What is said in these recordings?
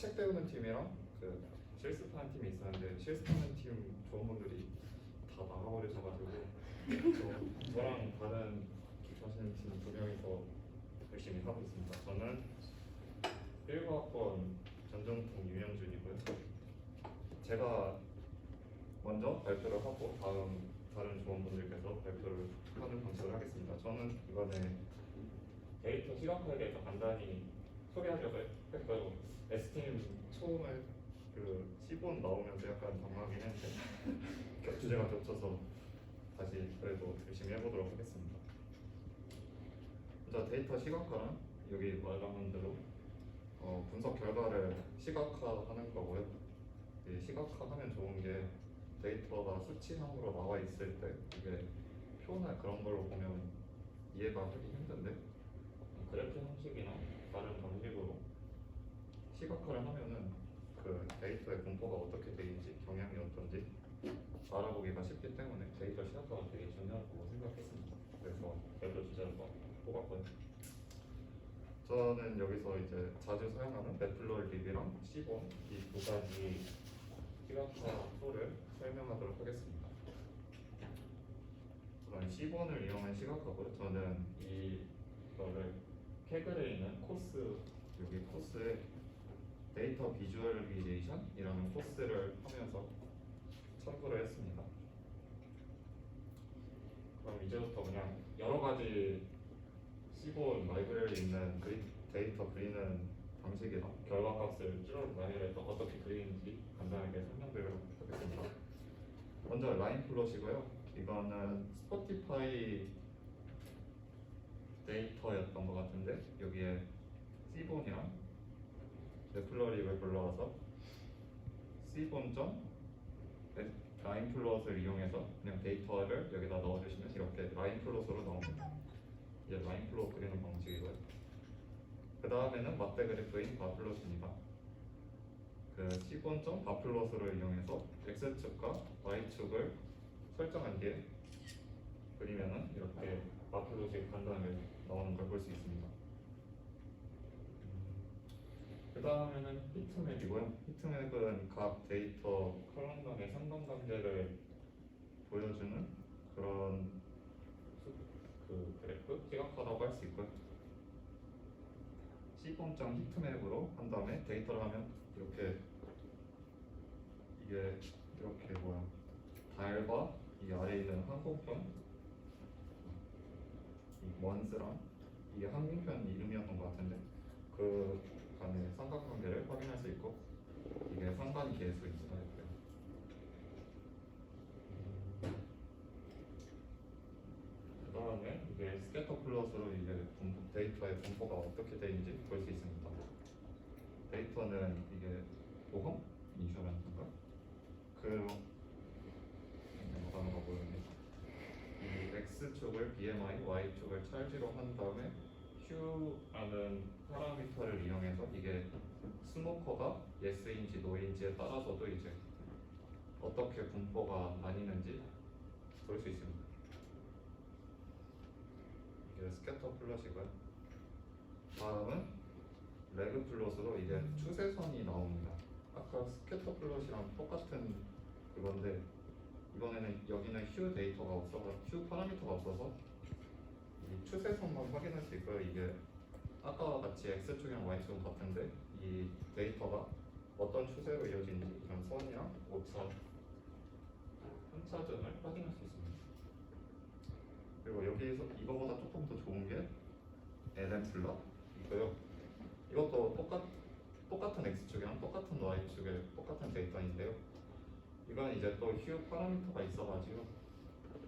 책 배우는 팀이랑 그 실습하는 팀이 있었는데 실습하는 팀 조원분들이 다 나가버리셔가지고 저랑 다른 기초하시는 팀 두 명이서 열심히 하고 있습니다. 저는 1과학번 전정통 유영준이고요. 제가 먼저 발표를 하고 다른 조원분들께서 발표를 하는 방식을 하겠습니다. 저는 이번에 데이터 시각화에 대해서 간단히 소개하려고 했어요. S팀 처음에 그 시본 나오면서 약간 당황하긴 했는데 주제가 겹쳐서 다시 그래도 열심히 해보도록 하겠습니다. 먼저 데이터 시각화는 여기 말한 대로 분석 결과를 시각화하는 거고요. 이 시각화하면 좋은 게 데이터가 수치상으로 나와 있을 때 이게 표나 그런 걸로 보면 이해가 하기 힘든데 그래프 형식이나 다른 방식으로 시각화를 하면은 그 데이터의 분포가 어떻게 되는지 경향이 어떤지 알아보기가 쉽기 때문에 데이터 시각화가 되게 중요하다고 생각했습니다. 그래서 별도 주제를 뽑았고요. 저는 여기서 이제 자주 사용하는 매플로립이랑 시본 이 두 가지 시각화 툴을 설명하도록 하겠습니다. 우선 시본을 이용한 시각화고요. 저는 이거를 캐글에 있는 코스 여기 코스에 데이터 비주얼리제이션이라는 코스를 하면서 참고를 했습니다. 그럼 이제부터 그냥 여러 가지 시본 라이브러리에 있는 데이터 그리는 방식이나 결과값을 쭉 나열해서 어떻게 그리는지 간단하게 설명드리도록 하겠습니다. 먼저 라인 플롯이고요. 이거는 스포티파이 데이터였던 것 같은데 여기에 시본이랑 매플러립을 불러와서 시본.라인 플롯을 이용해서 그냥 데이터를 여기다 넣어주시면 이렇게 라인 플롯으로 나옵니다. 이제 라인 플롯 그리는 방식이고요. 그 다음에는 맞대 그래프인 바플롯입니다. 그 시본.바플롯을 이용해서 x축과 y축을 설정한 뒤에 그리면은 이렇게 바플롯이 간단하게 나오는 걸 볼 수 있습니다. 그 다음에는 히트맵이고요. 히트맵은 각 데이터 컬럼 간의 상관관계를 보여주는 그런 그 그래프 시각화라고 할 수 있고요. 시본점 히트맵으로 한 다음에 데이터를 하면 이렇게 이게 이렇게 달과 이 아래에 있는 항공편 이 먼스랑 이게 항공편 이름이었던 것 같은데 그 간의 삼각관계를 확인할 수 있고 이게 상관계수입니다. 그 다음에 이게 스캐터 플롯으로 이제 데이터의 분포가 어떻게 되는지 볼 수 있습니다. 데이터는 이게 보험 인슈런스인가? 그 단어가 뭐였니? 이 X축을 BMI, Y축을 찰지로 한 다음에 Q라는 파라미터를 이용해서 이게 스모커가 예스인지 노인지에 따라서도 이제 어떻게 분포가 나뉘는지 볼 수 있습니다. 이게 스캐터 플롯이고요. 다음은 레그 플롯으로 이제 추세선이 나옵니다. 아까 스캐터 플롯이랑 똑같은 그건데 이번에는 여기는 휴 데이터가 없어서 휴 파라미터가 없어서 이 추세선만 확인할 수 있고요. 이게 아까와 같이 x축이랑 y축은 같은데 이 데이터가 어떤 추세로 이어지는지 이런 선이랑 오차, 편차점을 확인할 수 있습니다. 그리고 여기서 이거보다 조금 더 좋은 게 LM 플롯이고요. 이것도 똑같은 x축이랑 똑같은 y축의 똑같은 데이터인데요. 이건 이제 또 휴 파라미터가 있어가지고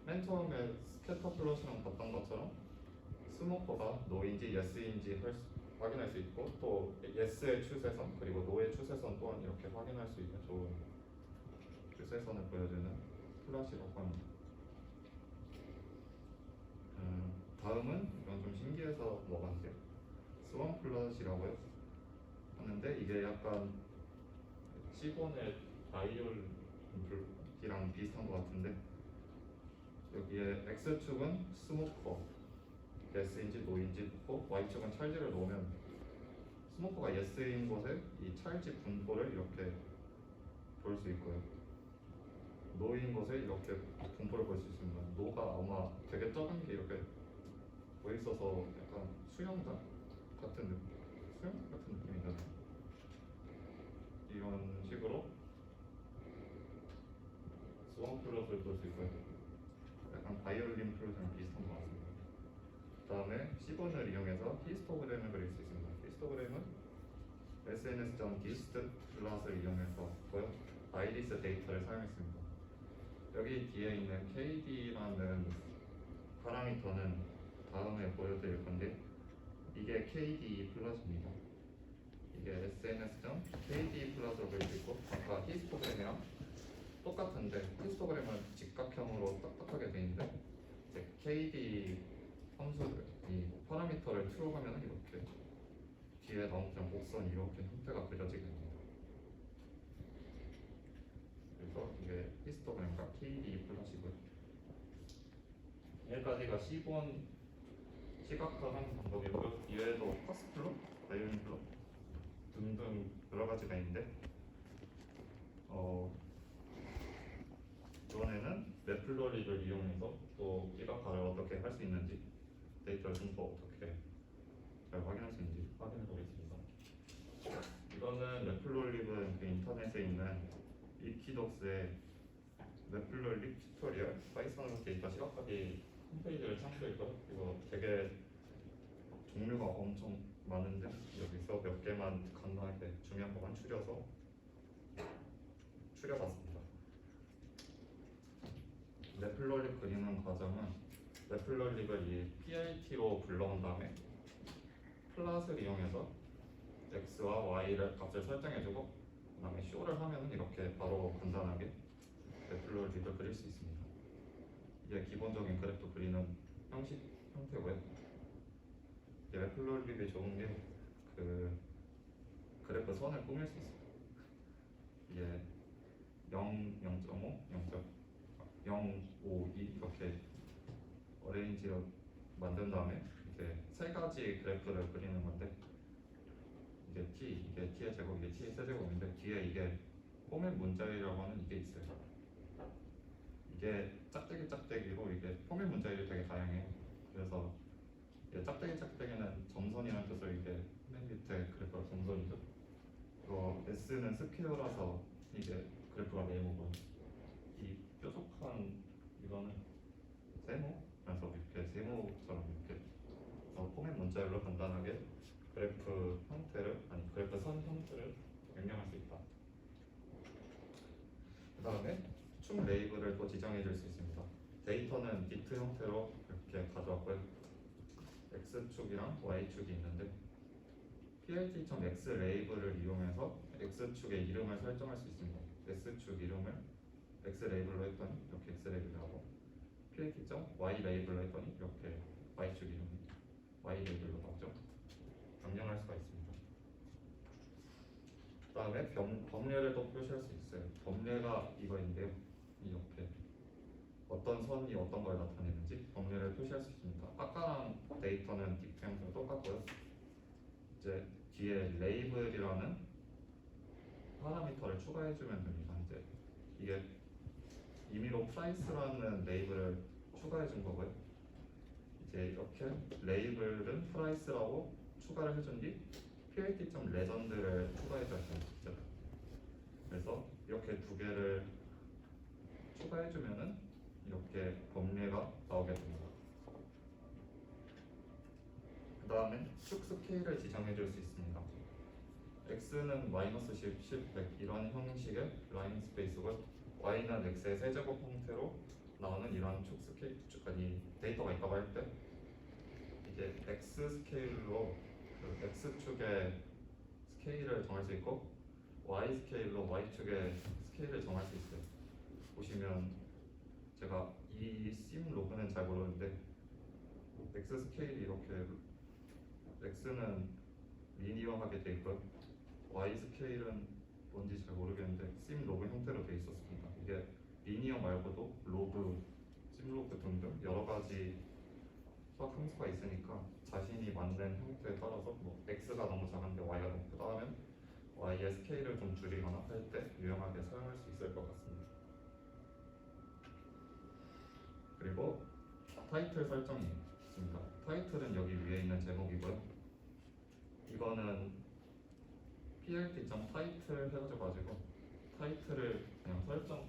맨 처음에 스캐터 플롯이랑 봤던 것처럼 스모커가 노인지 예스인지 확인할 수 있고 또 예스의 추세선 그리고 노의 추세선 또한 이렇게 확인할 수 있는 좋은 추세선을 보여주는 플롯이라고 합니다. 다음은 이건 좀 신기해서 먹었는데요. 스원 플롯이라고요 하는데 이게 약간 시본의 바이올이랑 비슷한 것 같은데 여기에 x축은 스모커 예스인지 노인지 놓고 y축은 찰지를 놓으면 스모커가 yes인 곳에 이 차일집 분포를 이렇게 볼 수 있고요. 노인 곳에 이렇게 분포를 볼 수 있습니다. 노가 아마 되게 적은 게 이렇게 보여 있어서 약간 수영장 같은 느낌, 수영 같은 느낌이잖아요. 이런 식으로 스원 플롯을 볼 수 있고요. 약간 바이올린 플롯이랑 비슷한 것 같습니다. 다음에 C번을 이용해서 히스토그램을 그릴 수 있습니다. 히스토그램은 sns.dist 클래스를 이용해서 아이리스 데이터를 사용했습니다. 여기 뒤에 있는 KD라는 파라미터는 다음에 보여드릴 건데 이게 KD 플러스입니다. 이게 sns.kd 플러스로 그릴 수 있고 아까 히스토그램이랑 똑같은데 히스토그램은 직각형으로 딱딱하게 돼 있는데 이제 KD 함수를 이 파라미터를 트루하면 이렇게 뒤에 나오는 곡선이 이렇게 형태가 그려지게 됩니다. 그래서 이게 히스토그램과 KD 플러스이고요. 여기까지가 C번 시각화하는 방법이고요. 이외에도 파스플롯, 바이올린 플롯 등등 여러 가지가 있는데 이번에는 맵플러리를 이용해서 또 시각화를 어떻게 할 수 있는지 데이터를 좀 더 어떻게 잘 확인할 수 있는지 확인해 보겠습니다. 이거는 맵플러리는 그 인터넷에 있는 위키독스의 맵플러리 튜토리얼 파이썬 데이터 시각화기 홈페이지를 참조했고요. 이거 되게 종류가 엄청 많은데 여기서 몇 개만 간단하게 중요한 것만 추려봤습니다. 맵플러립 그리는 과정은 맵플러립을 이 PIT로 불러온 다음에 플랫을 이용해서 x와 y를 값을 설정해주고 그 다음에 show를 하면 이렇게 바로 간단하게 맵플러립을 그릴 수 있습니다. 이게 기본적인 그래프 그리는 형태고요. 맵플러립이 좋은 게 그 그래프 선을 꾸밀 수 있어요. 이게 0, 0.5, 0, 5, 2 이렇게 어레인지로 만든 다음에 이렇게 세 가지 그래프를 그리는 건데 이게 t의 제곱, 이게 t의 세제곱인데 뒤에 이게 포맷 문자위라고 하는 이게 있어요. 이게 짝대기로 이게 포맷 문자위가 되게 다양해요. 그래서 짝대기는 점선이라는 뜻으로 이게 맨 밑에 그래프가 점선이죠. S는 스퀘어라서 이게 그래프가 네모고 이 뾰족한 이거는 세모? 그래서 이렇게 세모처럼 이렇게 포맷 문자열로 간단하게 그래프 선 형태를 명령할 수 있다. 그 다음에 축 레이블을 또 지정해 줄 수 있습니다. 데이터는 디트 형태로 이렇게 가져왔고요. X축이랑 Y축이 있는데 plt.x 레이블을 이용해서 X축의 이름을 설정할 수 있습니다. S축 이름을 X 레이블로 했더니 이렇게 X 레이블을 하고 plt.y 레이블로 했더니 이렇게 Y축 이름이 Y 레이블로 나오죠. 변경할 수가 있습니다. 그 다음에 범례를 또 표시할 수 있어요. 범례가 이거인데요. 이렇게 어떤 선이 어떤 걸 나타내는지 범례를 표시할 수 있습니다. 아까랑 데이터는 딕트 형태가 똑같고요. 이제 뒤에 레이블이라는 파라미터를 추가해주면 됩니다. 이제 이게 임의로 프라이스라는 레이블을 추가해준 거고요. 이제 이렇게 레이블은 프라이스라고 추가를 해준 뒤 plt.legend를 추가해줘야 됩니다. 그래서 이렇게 두 개를 추가해주면은 이렇게 범례가 나오게 됩니다. 그 다음에 축 스케일을 지정해줄 수 있습니다. x는 -10, 10, 100 이런 형식의 라인 스페이스고 y는 x의 세제곱 형태로 나오는 이런 축 스케일, 아니 데이터가 있다고 할 때 이제 x 스케일로 그 x축의 스케일을 정할 수 있고 y 스케일로 y축의 스케일을 정할 수 있어요. 보시면 제가 이 심 로그는 잘 모르는데 x 스케일이 이렇게 x는 리니어하게 돼 있고요. y 스케일은 뭔지 잘 모르겠는데 심 로그 형태로 돼 있었습니다. 이게 리니어 말고도 로그, 심 로그 등등 여러 가지 수학 함수가 있으니까 자신이 만든 형태에 따라서 뭐 x가 너무 작은데 y가 너무 크다 하면 y의 스케일을 좀 줄이거나 할 때 유용하게 사용할 수 있을 것 같습니다. 그리고 타이틀 설정이 있습니다. 타이틀은 여기 위에 있는 제목이고요. 이거는 plt.title 해가지고 타이틀을 그냥 설정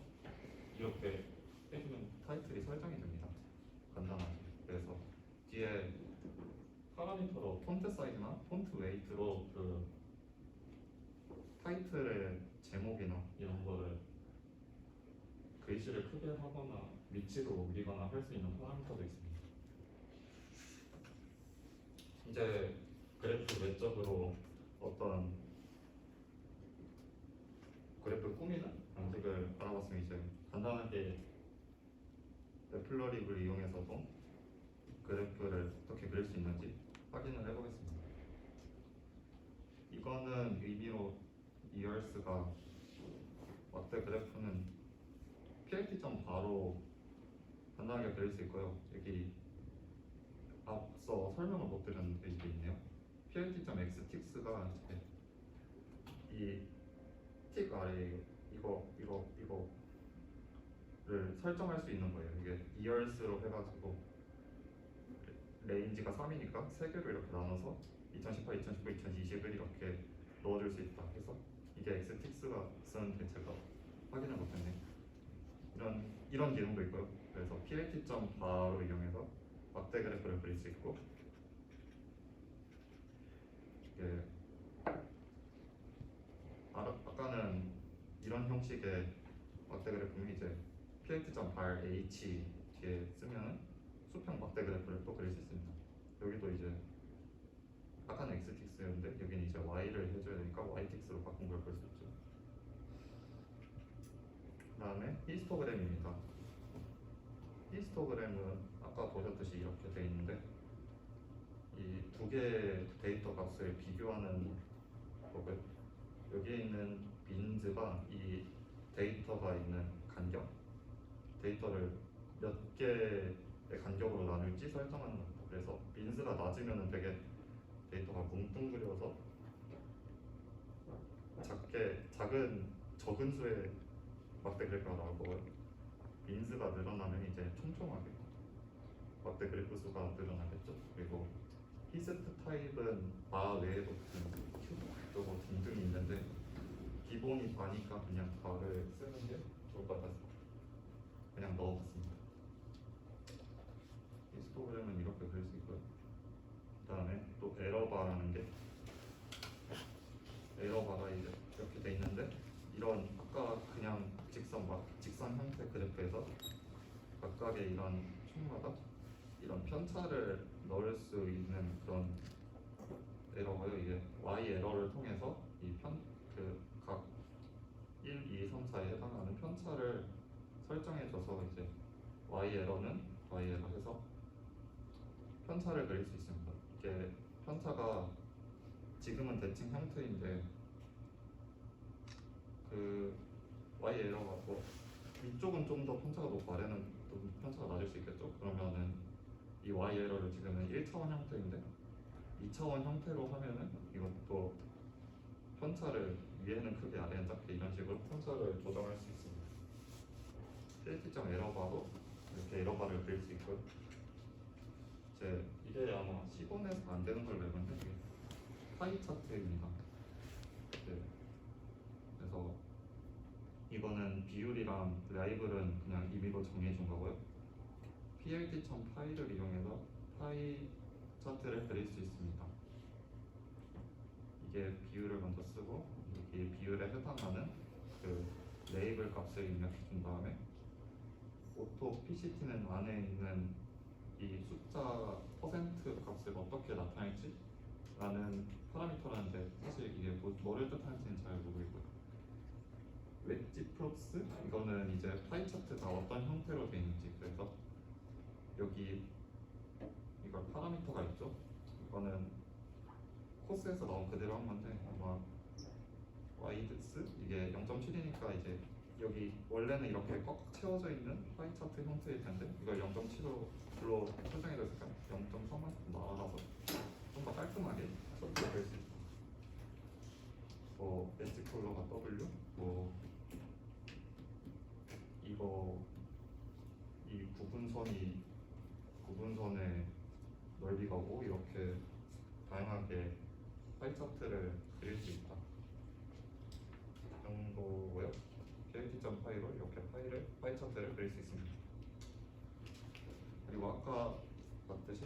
이렇게 해주면 타이틀이 설정이 됩니다. 간단하게. 그래서 뒤에 파라미터로 폰트 사이즈나 폰트 웨이트로 그 타이틀의 제목이나 이런 거를 글씨를 크게 하거나 위치로 옮기거나 할 수 있는 파라미터도 있습니다. 이제 그래프 외적으로 어떤 그래프 꾸미는 방식을 알아봤으면 이제 간단하게 맵플러립을 이용해서도 그래프를 어떻게 그릴 수 있는지 확인을 해보겠습니다. 이거는 의미로 이얼스가 막대 그래프는 plt 바로 간단하게 그릴 수 있고요. 여기 앞서 설명을 못 드렸는데 이게 있네요. plt.xtix가 이 틱 아래에 이거를 설정할 수 있는 거예요. 이게 이얼스로 해가지고 레인지가 3이니까 세 개로 이렇게 나눠서 2018, 2019, 2020을 이렇게 넣어줄 수 있다 해서 이게 xtix가 쓰는데 제가 확인을 못했네요. 이런 기능도 있고요. 그래서 plt.바로 이용해서 막대 그래프를 그릴 수 있고 이게 아까는 이런 형식의 막대 그래프는 이제 plt.bar h 뒤에 쓰면 수평 막대 그래프를 또 그릴 수 있습니다. 여기도 이제 아까는 xtix였는데 여기는 이제 y를 해줘야 되니까 ytix로 바꾼 걸 볼 수 있죠. 그 다음에 히스토그램입니다. 히스토그램은 아까 보셨듯이 이렇게 돼 있는데 이 두 개의 데이터 값을 비교하는 거고요. 여기에 있는 빈즈가 이 데이터가 있는 간격, 데이터를 몇 개의 간격으로 나눌지 설정하는 겁니다. 그래서 빈즈가 낮으면 되게 데이터가 뭉뚱그려서 적은 수의 막대 그래프가 나올 거고요. 빈즈가 늘어나면 이제 촘촘하게 막대 그래프 수가 늘어나겠죠. 그리고 히스트 타입은 바 외에도 큐브 등등이 있는데 기본이 바니까 그냥 바를 쓰는 게 좋을 것 같아서 그냥 넣어봤습니다. 히스토그램은 이렇게 그릴 수 있고요. 그 다음에 또 에러바라는 게 에러바가 이제 이렇게 돼 있는데 이런 아까 그냥 직선 형태 그래프에서 각각의 이런 축마다 이런 편차를 넣을 수 있는 그런 에러고요. 이게 y 에러를 통해서 이 각 1, 2, 3, 4에 해당하는 편차를 설정해줘서 이제 y 에러는 y 에러 해서 편차를 그릴 수 있습니다. 이게 편차가 지금은 대칭 형태인데 그 y 에러가 뭐 위쪽은 좀 더 편차가 높고 아래는 좀 편차가 낮을 수 있겠죠. 그러면은 이 y 에러를 지금은 1차원 형태인데 2차원 형태로 하면은 이것도 편차를 위에는 크게 아래는 작게 이런 식으로 편차를 조정할 수 있습니다. plt.점 에러바로 이렇게 에러바를 그릴 수 있고요. 이게 아마 10원에서 안 되는 걸로 알고 있는데 이게 파이 차트입니다. 네. 그래서 이거는 비율이랑 라이블은 그냥 임의로 정해준 거고요. plt.파이를 이용해서 파이 차트를 그릴 수 있습니다. 이게 비율을 먼저 쓰고 여기 비율에 해당하는 그 레이블 값을 입력해 준 다음에 오토 PCT는 안에 있는 이 숫자 퍼센트 값을 어떻게 나타낼지 라는 파라미터라는데 사실 이게 뭐를 뜻하는지는 잘 모르겠고요. 웨지 프롭스 이거는 이제 파이 차트가 어떤 형태로 되어 있는지 그래서 여기 이걸 파라미터가 있죠. 이거는 코스에서 나온 그대로 한 건데 아마 와이드스 이게 0.7이니까 이제 여기 원래는 이렇게 꽉 채워져 있는 파이 차트 형태일 텐데 이걸 0.7로 설정해줬을까요? 0.3만 나아가서 좀 더 깔끔하게 설정될 수 있고 뭐 엣지 컬러가 W 뭐 이거 이 구분선의 넓이가 5 이렇게 다양하게 파이 차트를 그릴 수 있다. 이 정도고요. PLT.파이로 이렇게 파이 차트를 그릴 수 있습니다. 그리고 아까 봤듯이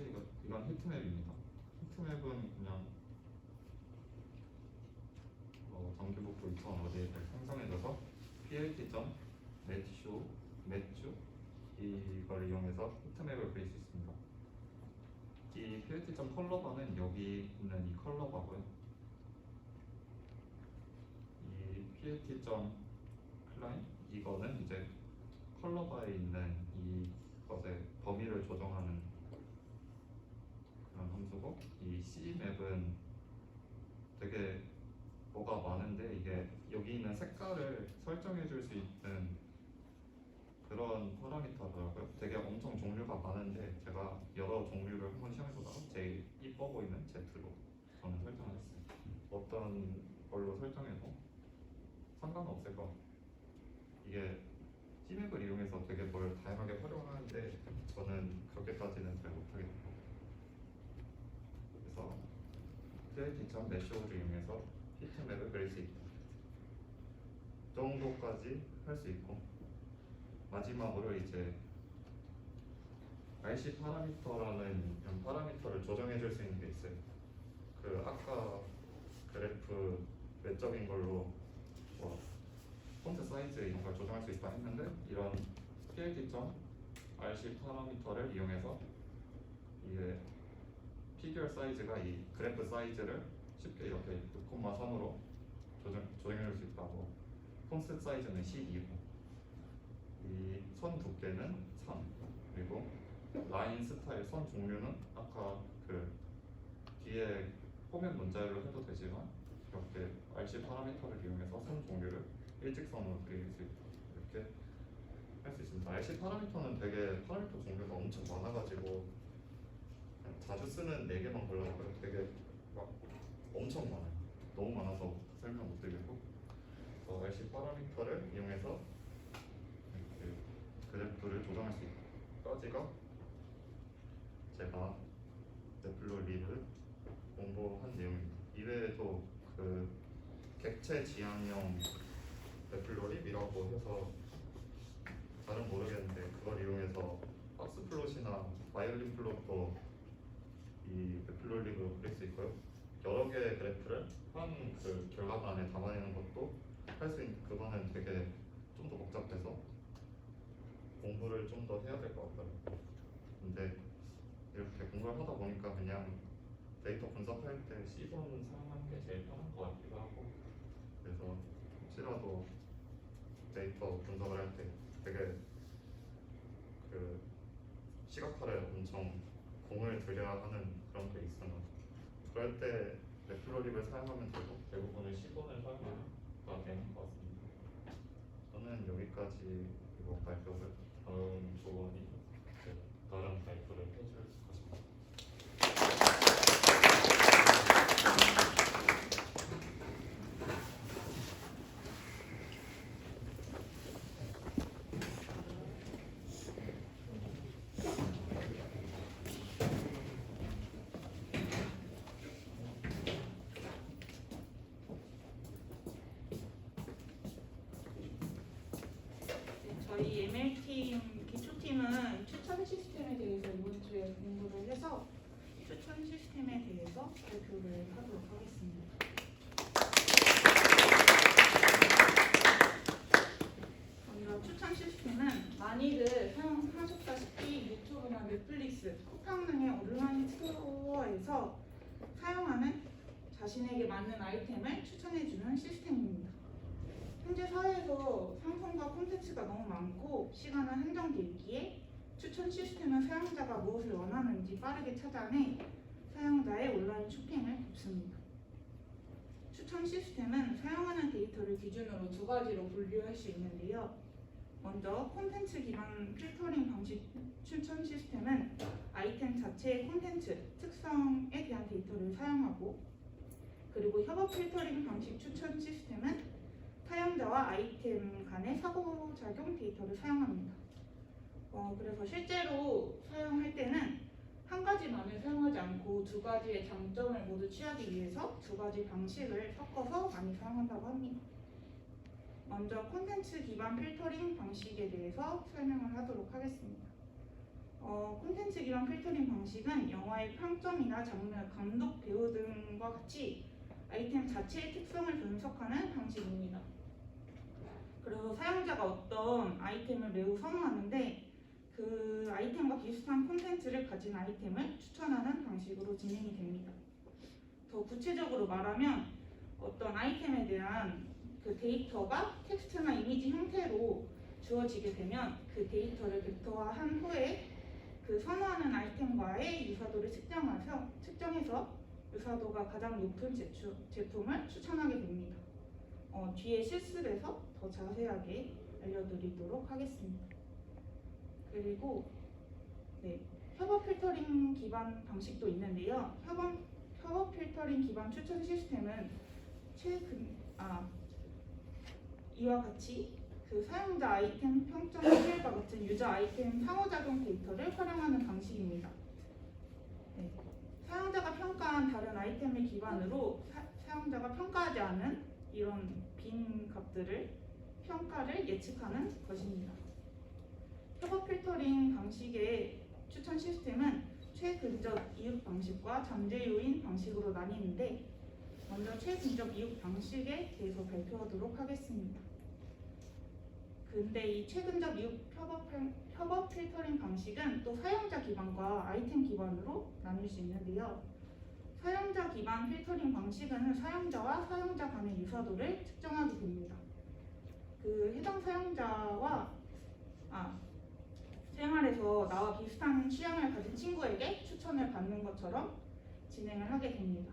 이건 히트맵입니다. 히트맵은 그냥 정규북부 2천 어디에 생성해줘서 plt.match 이걸 이용해서 히트맵을 그릴 수 있습니다. 이 plt.colorbar는 여기 있는 이 컬러바고요. 이 plt.climb 이거는 이제 컬러바에 있는 이것의 범위를 조정하는 그런 함수고, 이 cmap은 되게 뭐가 많은데 이게 여기 있는 색깔을 설정해 줄 수 있는 그런 파라미터더라고요. 되게 엄청 종류가 많은데 제가 여러 종류를 한번 시험해보다가 제일 이뻐 보이는 Z로 저는 설정을 했어요. 어떤 걸로 설정해도 상관은 없을 것 같아요. 이게 cmap을 이용해서 되게 뭘 다양하게 활용하는데 저는 그렇게까지는 잘 못하겠고, 그래서 plt.mesh를 이용해서 히트맵을 그릴 수 있다 정도까지 할 수 있고, 마지막으로 이제 RC 파라미터라는 이런 파라미터를 조정해 줄 수 있는 게 있어요. 그 아까 그래프 외적인 걸로 뭐 폰트 사이즈 이런 걸 조정할 수 있다 했는데, 이런 plt.rc 파라미터를 이용해서 이게 피규어 사이즈가 이 그래프 사이즈를 쉽게 이렇게 6,3으로 조정해 줄 수 있다고. 폰트 사이즈는 12고 이 선 두께는 3, 그리고 라인 스타일 선 종류는 아까 그 뒤에 포맷 문자열로 해도 되지만 이렇게 RC 파라미터를 이용해서 선 종류를 일직선으로 그릴 수 있다, 이렇게 할 수 있습니다. RC 파라미터는 되게 파라미터 종류가 엄청 많아가지고 자주 쓰는 4개만 골라봤고요. 되게 막 엄청 많아요. 너무 많아서 설명 못 드리고, RC 파라미터를 이용해서 그래프를 조정할 수 있다까지가 제가 넷플로립을 공부한 내용입니다. 이외에도 그 객체 지향형 넷플로립이라고 해서 잘은 모르겠는데 그걸 이용해서 박스 플롯이나 바이올린 플롯도 이 넷플로립으로 그릴 수 있고요. 여러 개의 그래프를 한 그 결과물 안에 담아내는 것도 할 수 있는, 그거는 되게 좀 더 복잡해서 공부를 좀 더 해야 될 것 같더라고요. 근데 이렇게 공부를 하다 보니까 그냥 데이터 분석할 때 C번 사용하는 게 제일 편한 것 같기도 하고, 그래서 혹시라도 데이터 분석을 할 때 되게 그 시각화를 엄청 공을 들여야 하는 그런 게 있으면 그럴 때 넷플로립을 사용하면 되고, 대부분은 C번을 사용하면 되는 것 같습니다. 저는 여기까지 이거 발표를, 다음 조원이 다른 발표를 해줄 것입니다. 저희 ML팀 기초팀은 추천 시스템에 대해서 이번 주에 공부를 해서 추천 시스템에 대해서 발표를 하도록 하겠습니다. 먼저 추천 시스템은 많이들 사용하셨다시피 유튜브나 넷플릭스, 쿠팡 등의 온라인 스토어에서 사용하는 자신에게 맞는 아이템을 추천해주는 시스템입니다. 현재 사회에서 상품과 콘텐츠가 너무 많고 시간은 한정돼 있기에 추천 시스템은 사용자가 무엇을 원하는지 빠르게 찾아내 사용자의 온라인 쇼핑을 돕습니다. 추천 시스템은 사용하는 데이터를 기준으로 두 가지로 분류할 수 있는데요. 먼저 콘텐츠 기반 필터링 방식 추천 시스템은 아이템 자체의 콘텐츠 특성에 대한 데이터를 사용하고, 그리고 협업 필터링 방식 추천 시스템은 사용자와 아이템 간의 상호작용 데이터를 사용합니다. 그래서 실제로 사용할 때는 한 가지만을 사용하지 않고 두 가지의 장점을 모두 취하기 위해서 두 가지 방식을 섞어서 많이 사용한다고 합니다. 먼저 콘텐츠 기반 필터링 방식에 대해서 설명을 하도록 하겠습니다. 콘텐츠 기반 필터링 방식은 영화의 평점이나 장르, 감독, 배우 등과 같이 아이템 자체의 특성을 분석하는 방식입니다. 그래서 사용자가 어떤 아이템을 매우 선호하는데 그 아이템과 비슷한 콘텐츠를 가진 아이템을 추천하는 방식으로 진행이 됩니다. 더 구체적으로 말하면 어떤 아이템에 대한 그 데이터가 텍스트나 이미지 형태로 주어지게 되면 그 데이터를 벡터화한 후에 그 선호하는 아이템과의 유사도를 측정해서 유사도가 가장 높은 제품을 추천하게 됩니다. 뒤에 실습에서 더 자세하게 알려드리도록 하겠습니다. 그리고 협업 필터링 기반 방식도 있는데요. 협업 필터링 기반 추천 시스템은 이와 같이 그 사용자 아이템 평점 수율과 같은 유저 아이템 상호작용 데이터를 활용하는 방식입니다. 사용자가 평가한 다른 아이템을 기반으로 사용자가 평가하지 않은 이런 빈 값들을 평가를 예측하는 것입니다. 협업 필터링 방식의 추천 시스템은 최근접 이웃 방식과 잠재 요인 방식으로 나뉘는데, 먼저 최근접 이웃 방식에 대해서 발표하도록 하겠습니다. 근데 이 최근접 이웃 협업 필터링 방식은 또 사용자 기반과 아이템 기반으로 나눌 수 있는데요. 사용자 기반 필터링 방식은 사용자와 사용자 간의 유사도를 측정하게 됩니다. 그 해당 사용자와 생활에서 나와 비슷한 취향을 가진 친구에게 추천을 받는 것처럼 진행을 하게 됩니다.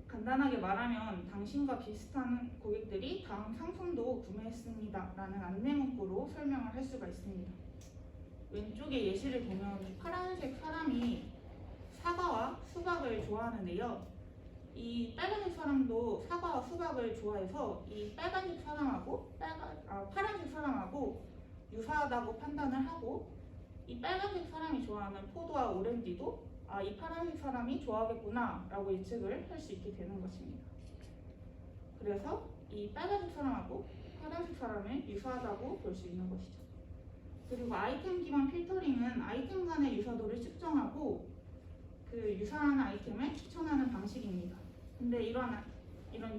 간단하게 말하면 당신과 비슷한 고객들이 다음 상품도 구매했습니다 라는 안내 문구로 설명을 할 수가 있습니다. 왼쪽에 예시를 보면 파란색 사람이 사과와 수박을 좋아하는데요. 이 빨간색 사람도 사과와 수박을 좋아해서 이 빨간색 사람하고 파란색 사람하고 유사하다고 판단을 하고, 이 빨간색 사람이 좋아하는 포도와 오렌지도 이 파란색 사람이 좋아하겠구나 라고 예측을 할 수 있게 되는 것입니다. 그래서 이 빨간색 사람하고 파란색 사람을 유사하다고 볼 수 있는 것이죠. 그리고 아이템 기반 필터링은 아이템 간의 유사도를 측정하고 그 유사한 아이템을 추천하는 방식입니다. 근데 이런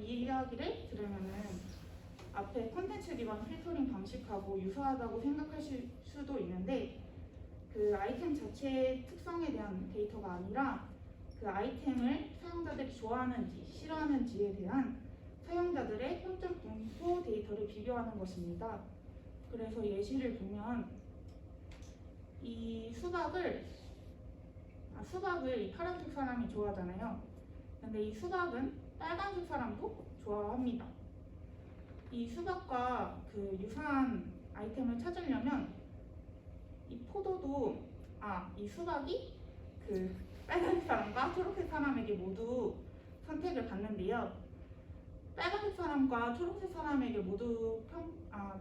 이야기를 들으면은 앞에 콘텐츠 기반 필터링 방식하고 유사하다고 생각하실 수도 있는데, 그 아이템 자체의 특성에 대한 데이터가 아니라 그 아이템을 사용자들이 좋아하는지 싫어하는지에 대한 사용자들의 평점 분포 데이터를 비교하는 것입니다. 그래서 예시를 보면 이 수박을 이 파란색 사람이 좋아하잖아요. 근데 이 수박은 빨간색 사람도 좋아합니다. 이 수박과 그 유사한 아이템을 찾으려면 이 포도도 이 수박이 그 빨간색 사람과 초록색 사람에게 모두 선택을 받는데요. 빨간색 사람과 초록색 사람에게 모두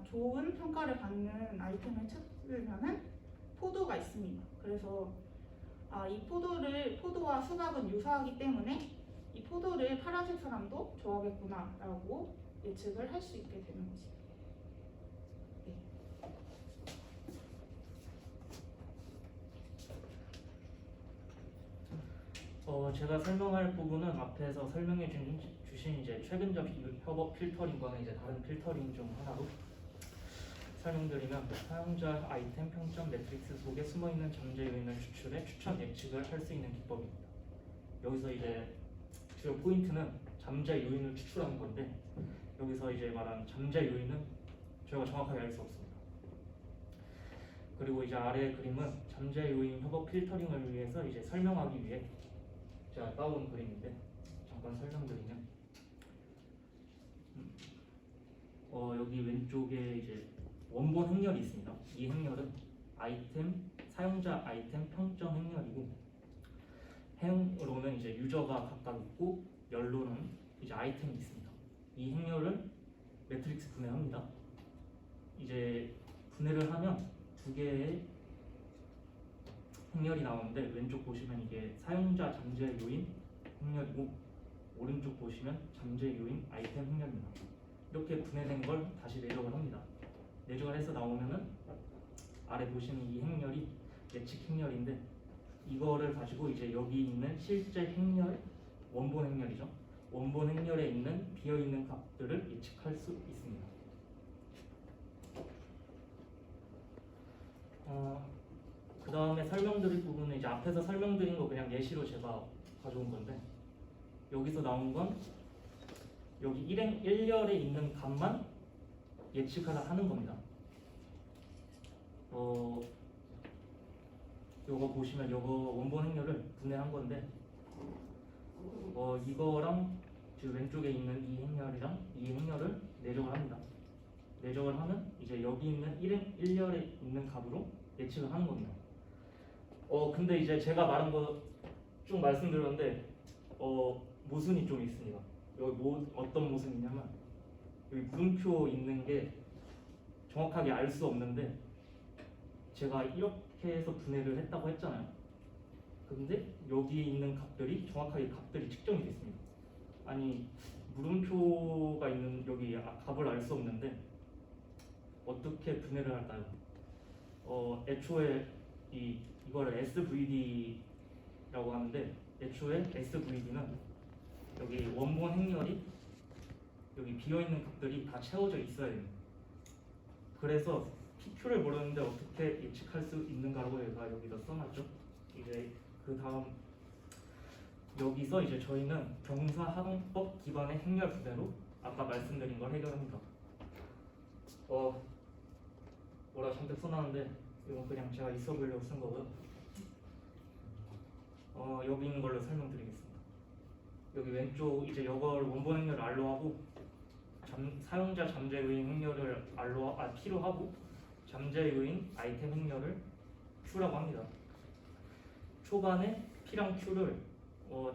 좋은 평가를 받는 아이템을 찾으려면 포도가 있습니다. 그래서 이 포도와 수박은 유사하기 때문에 이 포도를 파란색 사람도 좋아하겠구나 라고 예측을 할 수 있게 되는 것입니다. 제가 설명할 부분은 앞에서 설명해 주신 이제 최근적 협업 필터링과는 이제 다른 필터링 중 하나로 설명드리면, 사용자 아이템 평점 매트릭스 속에 숨어있는 잠재 요인을 추출해 추천 예측을 할 수 있는 기법입니다. 여기서 이제 주요 포인트는 잠재 요인을 추출하는 건데, 여기서 이제 말하는 잠재 요인은 저희가 정확하게 알 수 없습니다. 그리고 이제 아래의 그림은 잠재 요인 협업 필터링을 위해서 이제 설명하기 위해 제가 따온 그림인데, 잠깐 설명드리면 여기 왼쪽에 이제 원본 행렬이 있습니다. 이 행렬은 사용자 아이템 평점 행렬이고, 행으로는 이제 유저가 각각 있고, 열로는 이제 아이템이 있습니다. 이 행렬을 매트릭스 분해합니다. 이제 분해를 하면 두 개의 행렬이 나오는데, 왼쪽 보시면 이게 사용자 잠재 요인 행렬이고, 오른쪽 보시면 잠재 요인 아이템 행렬입니다. 이렇게 분해된 걸 다시 내적을 합니다. 내적을 해서 나오면은 아래 보시는 이 행렬이 예측 행렬인데, 이거를 가지고 이제 여기 있는 실제 행렬, 원본 행렬이죠. 원본 행렬에 있는 비어 있는 값들을 예측할 수 있습니다. 그 다음에 설명드릴 부분은 이제 앞에서 설명드린 거 그냥 예시로 제가 가져온 건데, 여기서 나온 건 여기 1열에 있는 값만 예측하라 하는 겁니다. 요거 보시면 요거 원본 행렬을 분해한 건데, 이거랑 지금 왼쪽에 있는 이 행렬이랑 이 행렬을 내적을 합니다. 내적을 하면 이제 여기 있는 1열에 있는 값으로 예측을 하는 겁니다. 근데 이제 제가 말한 거 쭉 말씀드렸는데 모순이 좀 있습니다. 여기 어떤 모순이냐면, 여기 물음표 있는 게 정확하게 알 수 없는데, 제가 이렇게 해서 분해를 했다고 했잖아요. 근데 여기 있는 값들이 정확하게 값들이 측정이 됐습니다. 아니, 물음표가 있는 여기 값을 알 수 없는데 어떻게 분해를 할까요? 애초에 이거를 SVD라고 하는데, 애초에 SVD는 여기 원본 행렬이 여기 비어있는 값들이 다 채워져 있어야 됩니다. 그래서 PQ를 모르는데 어떻게 예측할 수 있는가라고 제가 여기다 써놨죠. 이제 그 다음 여기서 이제 저희는 경사항법 기반의 행렬 분해로 아까 말씀드린 걸 해결합니다. 뭐라 잔뜩 써놨는데 이건 그냥 제가 있어 보려고 쓴 거고요. 여기 있는 걸로 설명드리겠습니다. 여기 왼쪽 이제 이걸 원본 행렬을 R로 하고, 사용자 잠재 요인 행렬을 P로 하고, 잠재 요인 아이템 행렬을 Q라고 합니다. 초반에 P랑 Q를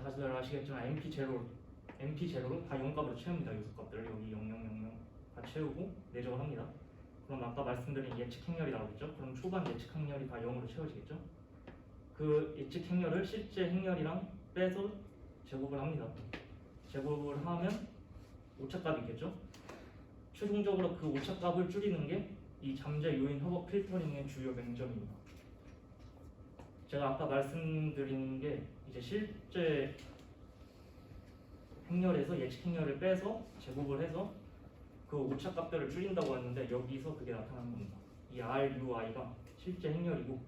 다들 아시겠지만 MP0로 다 0값으로 채웁니다. 요소값들을 여기 0000 다 채우고 내적을 합니다. 그럼 아까 말씀드린 예측 행렬이 나오겠죠? 그럼 초반 예측 행렬이 다 0으로 채워지겠죠? 그 예측 행렬을 실제 행렬이랑 빼서 제곱을 합니다. 제곱을 하면 오차값이겠죠? 최종적으로 그 오차값을 줄이는 게 이 잠재 요인 협업 필터링의 주요 맹점입니다. 제가 아까 말씀드린 게 이제 실제 행렬에서 예측 행렬을 빼서 제곱을 해서 그 오차값들을 줄인다고 했는데, 여기서 그게 나타나는 겁니다. 이 RUI가 실제 행렬이고,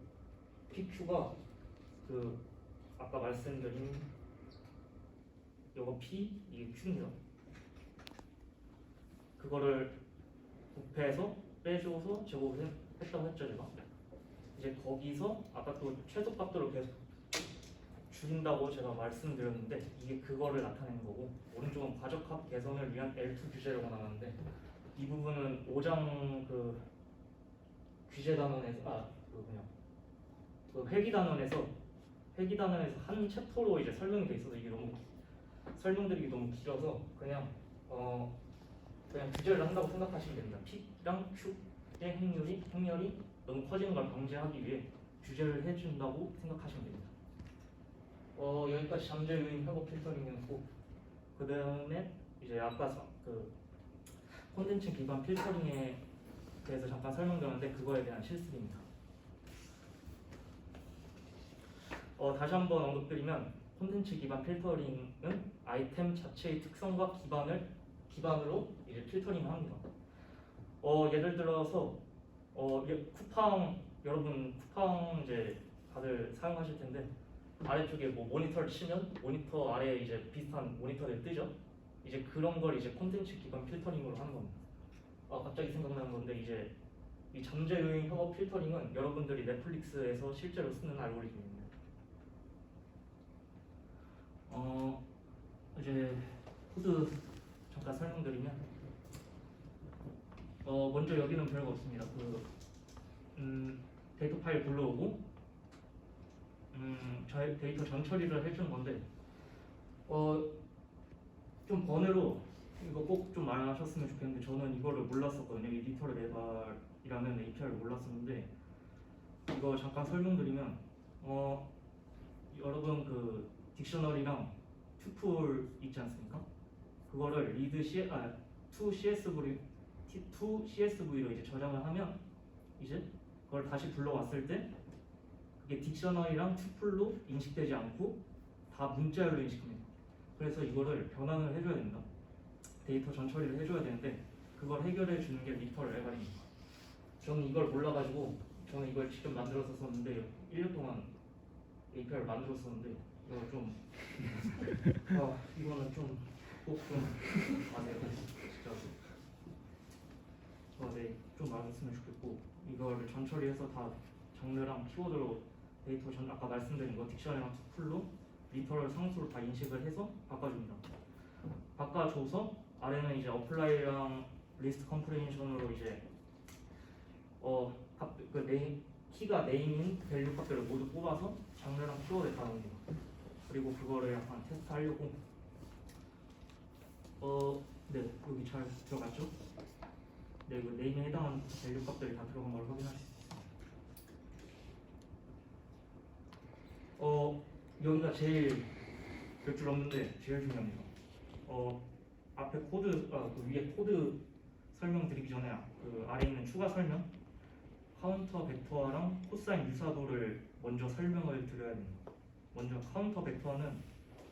PQ가 그 아까 말씀드린 요거 P, 이게 Q입니다. 그거를 곱해서 빼줘서 제곱을 했다고 했죠, 제가. 이제 거기서 아까 또 최소값들을 계속 줄인다고 제가 말씀드렸는데, 이게 그거를 나타내는 거고, 오른쪽은 과적합 개선을 위한 L2 규제라고 나왔는데, 이 부분은 5장 그 규제 단원에서 그 회기 단원에서 한 챕터로 이제 설명이 돼 있어서 이게 너무 설명드리기 너무 길어서 그냥 규제를 한다고 생각하시면 됩니다. P랑 Q의 행렬이 너무 커지는 걸 방지하기 위해 규제를 해준다고 생각하시면 됩니다. 여기까지 잠재 요인 협업 필터링이었고, 그 다음에 이제 아까 그 콘텐츠 기반 필터링에 대해서 잠깐 설명드렸는데, 그거에 대한 실습입니다. 다시 한번 언급드리면, 콘텐츠 기반 필터링은 아이템 자체의 특성과 기반으로 이제 필터링을 합니다. 예를 들어서 여러분 쿠팡 이제 다들 사용하실 텐데, 아래쪽에 뭐 모니터를 치면 모니터 아래에 이제 비슷한 모니터들이 뜨죠. 이제 그런 걸 이제 콘텐츠 기반 필터링으로 하는 겁니다. 갑자기 생각나는 건데, 이제 이 잠재 요인 협업 필터링은 여러분들이 넷플릭스에서 실제로 쓰는 알고리즘입니다. 이제 코드 잠깐 설명드리면, 먼저 여기는 별거 없습니다. 데이터 파일 불러오고 데이터 전 처리를 해주는 건데 좀 번외로 이거 꼭 좀 말하셨으면 좋겠는데 저는 이거를 몰랐었거든요. 이 리터럴 레발이라는 API를 몰랐었는데 이거 잠깐 설명드리면 여러분 그 딕셔너리랑 튜플 있지 않습니까? 그거를 to CSV로 이제 저장을 하면 이제 그걸 다시 불러왔을 때 그게 딕셔너리랑 튜플로 인식되지 않고 다 문자열로 인식합니다. 그래서 이거를 변환을 해줘야 됩니다. 데이터 전 처리를 해줘야 되는데 그걸 해결해 주는 게 리터럴 레발입니다. 저는 이걸 몰라가지고 저는 이걸 직접 만들었었는데 1년 동안 API를 만들었었는데 이거 좀 이거는 좀 꼭 좀 아세요 진짜 네, 좀 알았으면 좋겠고 이거를 전 처리해서 다 장르랑 키워드로 데이터 전 아까 말씀드린 거 딕셔너리랑 투플로 리터럴 상수로 다 인식을 해서 바꿔줍니다. 바꿔줘서 아래는 이제 어플라이랑 리스트 컴프레hension으로 이제 키가 네임인 밸류 값들을 모두 뽑아서 장르랑 키워드에 다 넣습니다. 그리고 그거를 약간 테스트하려고 네 여기 잘 들어갔죠? 네, 그 네임에 해당하는 밸류 값들이 다 들어간 걸 확인할 수 있습니다. 여기가 제일 몇 줄 없는데 제일 중요합니다. 앞에 코드, 그 위에 코드 설명드리기 전에 그 아래에 있는 추가 설명 카운터 벡터화랑 코사인 유사도를 먼저 설명을 드려야 됩니다. 먼저 카운터 벡터는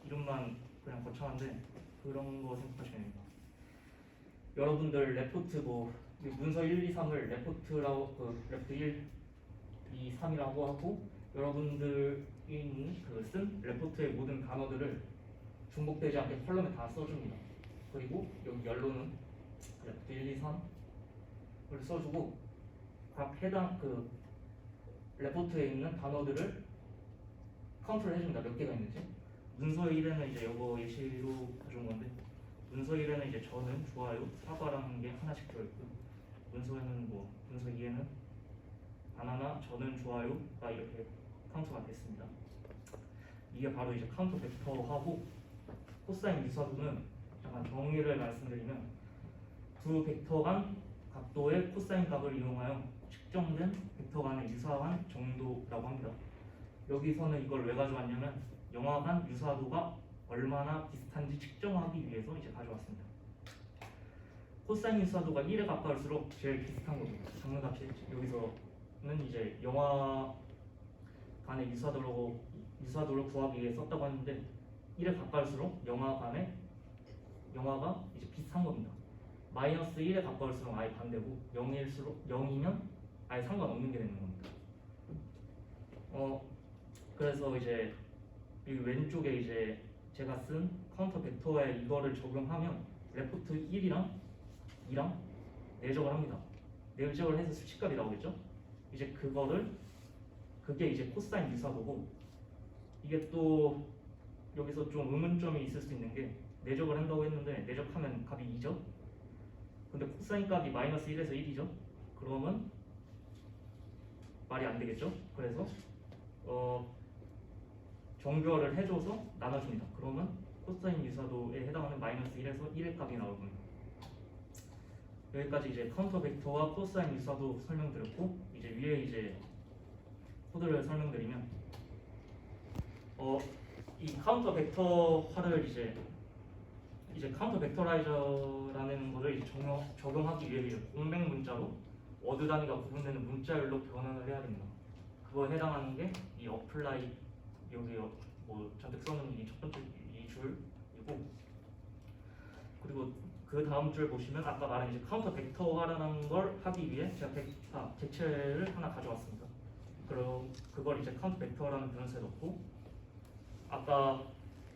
이름만 그냥 거창한데 그런 거 생각하시면 됩니다. 여러분들 레포트 문서 1, 2, 3을 레포트라고 레포트 1, 2, 3이라고 하고 여러분들이 쓴 레포트의 모든 단어들을 중복되지 않게 컬럼에 다 써줍니다. 그리고 여기 열로는 레포트 1, 2, 3을 써주고 각 해당 그 레포트에 있는 단어들을 카운트를 해줍니다. 몇 개가 있는지. 문서 1에는 이제 이거 예시로 가져온 건데 문서 1에는 이제 저는 좋아요, 사과라는 게 하나씩 들어있고 문서에는 문서 2에는 바나나, 저는 좋아요가 이렇게 카운트가 됐습니다. 이게 바로 이제 카운터 벡터하고 코사인 유사도는 약간 정의를 말씀드리면 두 벡터 간 각도의 코사인 값을 이용하여 측정된 벡터 간의 유사한 정도라고 합니다. 여기서는 이걸 왜 가져왔냐면 영화 간 유사도가 얼마나 비슷한지 측정하기 위해서 이제 가져왔습니다. 코사인 유사도가 1에 가까울수록 제일 비슷한 겁니다. 장르값이 여기서는 이제 영화 간의 유사도를 구하기 위해 썼다고 하는데 1에 가까울수록 영화가 이제 비슷한 겁니다. 마이너스 1에 가까울수록 아예 반대고 0이면 아예 상관없는 게 되는 겁니다. 그래서 이제 이 왼쪽에 이제 제가 쓴 카운터 벡터에 이거를 적용하면 레포트 1이랑 2랑 내적을 합니다. 내적을 해서 수치값이 나오겠죠? 이제 그게 이제 코사인 유사도고 이게 또 여기서 좀 의문점이 있을 수 있는 게 내적을 한다고 했는데 내적하면 값이 2죠? 근데 코사인 값이 마이너스 1에서 1이죠? 그러면 말이 안 되겠죠? 그래서 정교화를 해줘서 나눠줍니다. 그러면 코사인 유사도에 해당하는 마이너스 1에서 1의 값이 나올 겁니다. 여기까지 이제 카운터 벡터와 코사인 유사도 설명드렸고 이제 위에 이제 코드를 설명드리면 이 카운터 벡터화를 이제 카운터 벡터라이저라는 것을 이제 적용하기 위해 이제 공백 문자로 워드 단위가 구분되는 문자열로 변환을 해야 됩니다. 그거에 해당하는 게 이 어플라이 여기 잔뜩 써놓은 이 첫 번째 이 줄이고 그리고 그 다음 줄 보시면 아까 말한 이제 카운터 벡터화라는 걸 하기 위해 제가 객체를 하나 가져왔습니다. 그럼 그걸 이제 카운터 벡터라는 변수에 넣고 아까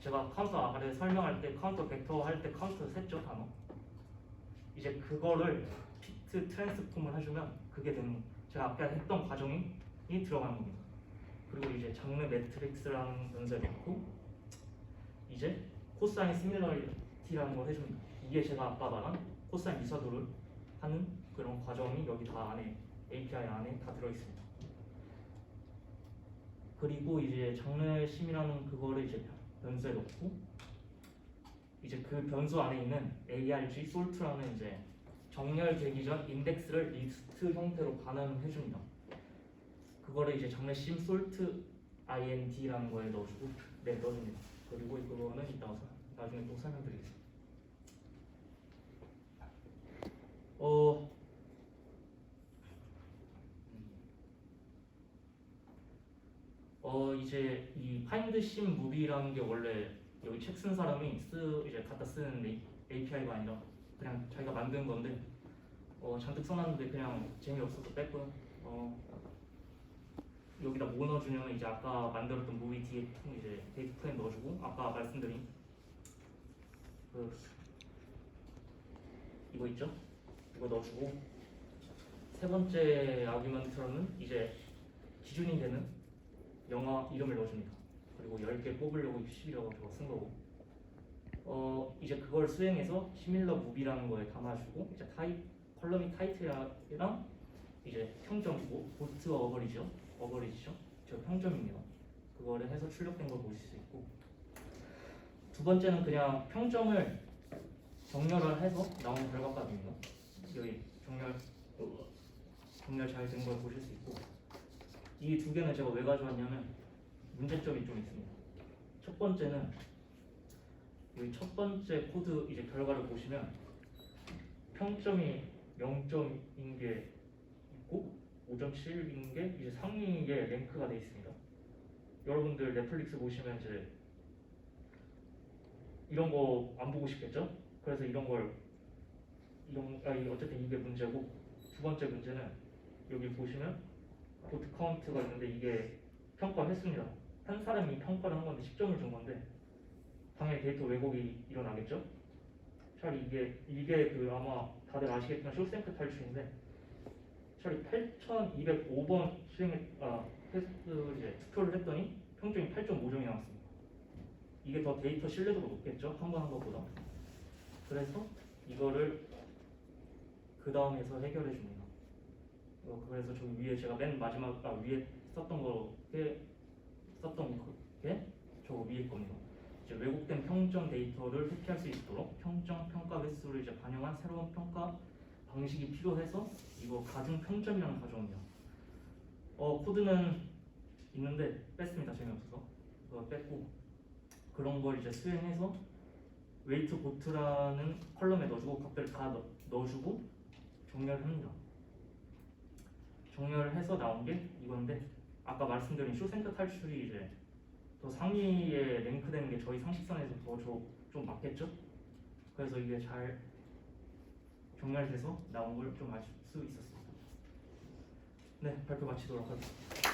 제가 카운터 아래 설명할 때 카운터 벡터 할 때 카운터 셌죠 단어. 이제 그거를 피트 트랜스폼을 해주면 그게 되는 제가 아까 했던 과정이 들어가는 겁니다. 그리고 이제 장르 매트릭스라는 변수에 넣고 이제 코사인 시밀러리티라는 걸 해줍니다. 이게 제가 아까 말한 코사인 유사도를 하는 그런 과정이 여기 다 안에 API 안에 다 들어있습니다. 그리고 이제 장례심이라는 그거를 이제 변수에 넣고 이제 그 변수 안에 있는 ARG 솔트라는 이제 정렬되기 전 인덱스를 리스트 형태로 반환해 줍니다. 그거를 이제 장례심 솔트 ind라는 거에 넣어주고 넣어줍니다. 그리고 이거는 이따가 나중에 또 설명드리겠습니다. 이제 이 find sim movie라는 게 원래 여기 책 쓴 사람이 이제 갖다 쓰는 API가 아니라 그냥 자기가 만든 건데 잔뜩 써놨는데 그냥 재미없어서 뺐고요. 여기다 뭐 넣어주냐면 이제 아까 만들었던 무비 뒤에 이제 데이터 프레임 넣어주고 아까 말씀드린 그 이거 있죠? 이거 넣어주고 세 번째 아규먼트로는 이제 기준이 되는 영화 이름을 넣어줍니다. 그리고 10개 뽑으려고 10이라고 저거 쓴 거고 이제 그걸 수행해서 시밀러 무비라는 거에 담아주고 이제 컬럼이 타이틀이랑 이제 평점이고 보트 어거리지죠? 저 평점입니다. 그거를 해서 출력된 걸 보실 수 있고 두 번째는 그냥 평점을 정렬을 해서 나온 결과값입니다. 여기 정렬 잘 된 걸 보실 수 있고 이 두 개는 제가 왜 가져왔냐면 문제점이 좀 있습니다. 첫 번째는 여기 첫 번째 코드 이제 결과를 보시면 평점이 0점인 게 있고 5.7인 게 이제 상위에 랭크가 되어 있습니다. 여러분들 넷플릭스 보시면 이제 이런 거 안 보고 싶겠죠? 그래서 어쨌든 이게 문제고 두 번째 문제는 여기 보시면 보트 카운트가 있는데 이게 평가했습니다. 한 사람이 평가를 한 건데 10점을 준 건데 당연히 데이터 왜곡이 일어나겠죠? 차라리 이게 그 아마 다들 아시겠지만 쇼생크 탈출인데 차라리 8205번 테스트 이제 투표를 했더니 평점이 8.5점이 나왔습니다. 이게 더 데이터 신뢰도가 높겠죠? 한 번 한 것보다. 그래서 이거를 그 다음에서 해결해 줍니다. 그래서 저기 위에 제가 맨 마지막 위에 썼던 게 저 위에 겁니다. 이제 왜곡된 평점 데이터를 회피할 수 있도록 평점 평가 횟수를 이제 반영한 새로운 평가 방식이 필요해서 이거 가중 평점이라는 가져옵니다. 코드는 있는데 뺐습니다. 재미없어서 그거 뺐고 그런 걸 이제 수행해서 웨이트 보트라는 컬럼에 넣어주고 값들을 다 넣어주고 정렬합니다. 정렬해서 나온 게 이건데 아까 말씀드린 쇼센터 탈출이 이제 더 상위에 랭크되는 게 저희 상식선에서 더 좀 맞겠죠? 그래서 이게 잘 정렬돼서 나온 걸 좀 알 수 있었습니다. 네, 발표 마치도록 하겠습니다.